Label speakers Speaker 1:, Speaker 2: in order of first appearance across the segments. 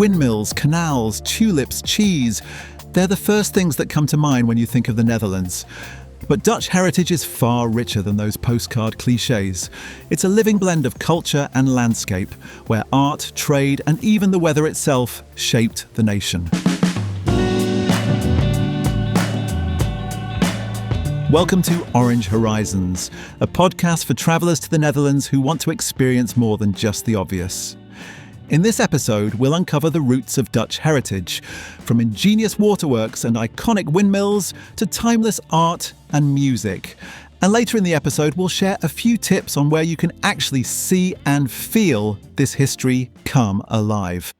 Speaker 1: Windmills, canals, tulips, cheese. They're the first things that come to mind when you think of the Netherlands. But Dutch heritage is far richer than those postcard clichés. It's a living blend of culture and landscape, where art, trade, and even the weather itself shaped the nation. Welcome to Orange Horizons, a podcast for travellers to the Netherlands who want to experience more than just the obvious. In this episode, we'll uncover the roots of Dutch heritage, from ingenious waterworks and iconic windmills to timeless art and music. And later in the episode, we'll share a few tips on where you can actually see and feel this history come alive.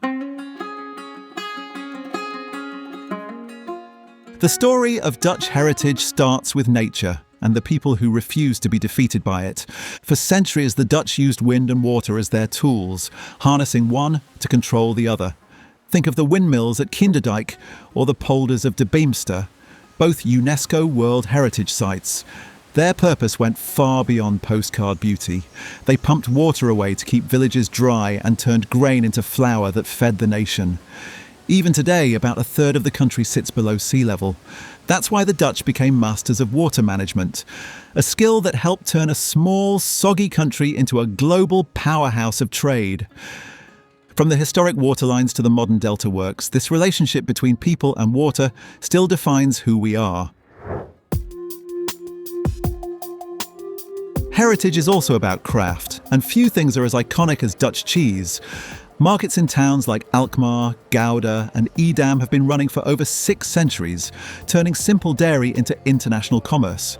Speaker 1: The story of Dutch heritage starts with nature and the people who refuse to be defeated by it. For centuries, the Dutch used wind and water as their tools, harnessing one to control the other. Think of the windmills at Kinderdijk or the polders of Beemster, both UNESCO World Heritage Sites. Their purpose went far beyond postcard beauty. They pumped water away to keep villages dry and turned grain into flour that fed the nation. Even today, about a third of the country sits below sea level. That's why the Dutch became masters of water management, a skill that helped turn a small, soggy country into a global powerhouse of trade. From the historic waterlines to the modern delta works, this relationship between people and water still defines who we are. Heritage is also about craft, and few things are as iconic as Dutch cheese. Markets in towns like Alkmaar, Gouda and Edam have been running for over 6 centuries, turning simple dairy into international commerce.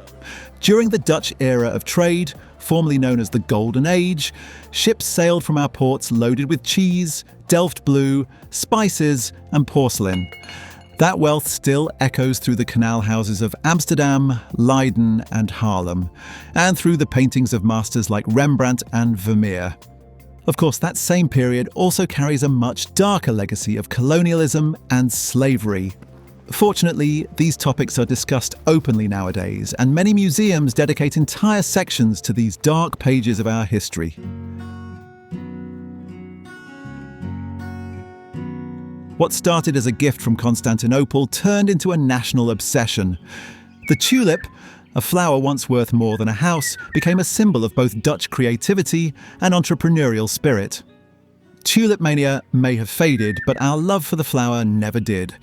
Speaker 1: During the Dutch era of trade, formerly known as the Golden Age, ships sailed from our ports loaded with cheese, Delft blue, spices and porcelain. That wealth still echoes through the canal houses of Amsterdam, Leiden and Haarlem, and through the paintings of masters like Rembrandt and Vermeer. Of course, that same period also carries a much darker legacy of colonialism and slavery. Fortunately, these topics are discussed openly nowadays, and many museums dedicate entire sections to these dark pages of our history. What started as a gift from Constantinople turned into a national obsession. The tulip, a flower once worth more than a house, became a symbol of both Dutch creativity and entrepreneurial spirit. Tulip mania may have faded, but our love for the flower never did.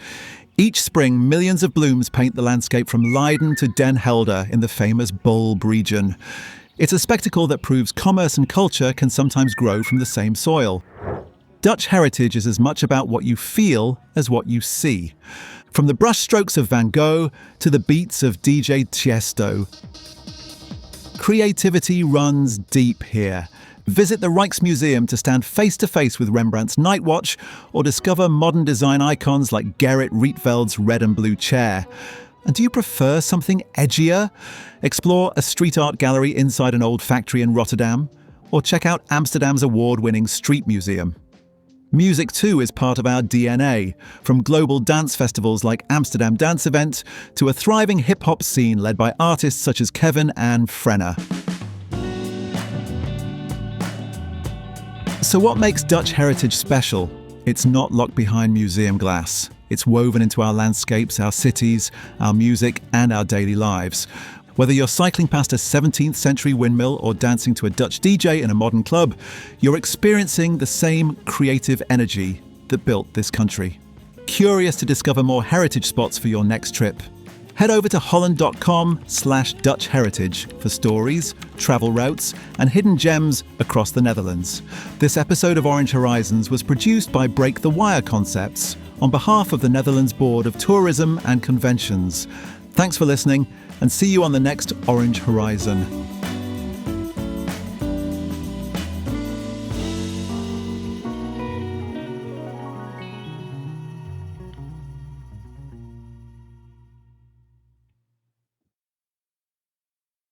Speaker 1: Each spring, millions of blooms paint the landscape from Leiden to Den Helder in the famous Bulb region. It's a spectacle that proves commerce and culture can sometimes grow from the same soil. Dutch heritage is as much about what you feel as what you see. From the brushstrokes of Van Gogh to the beats of DJ Tiësto. Creativity runs deep here. Visit the Rijksmuseum to stand face-to-face with Rembrandt's Night Watch or discover modern design icons like Gerrit Rietveld's red and blue chair. And do you prefer something edgier? Explore a street art gallery inside an old factory in Rotterdam, or check out Amsterdam's award-winning street museum. Music too is part of our DNA, from global dance festivals like Amsterdam Dance Event to a thriving hip-hop scene led by artists such as Kevin and Frenna. So what makes Dutch heritage special? It's not locked behind museum glass. It's woven into our landscapes, our cities, our music and our daily lives. Whether you're cycling past a 17th century windmill or dancing to a Dutch DJ in a modern club, you're experiencing the same creative energy that built this country. Curious to discover more heritage spots for your next trip? Head over to holland.com/Dutch heritage for stories, travel routes, and hidden gems across the Netherlands. This episode of Orange Horizons was produced by Break the Wire Concepts on behalf of the Netherlands Board of Tourism and Conventions. Thanks for listening, and see you on the next Orange Horizon.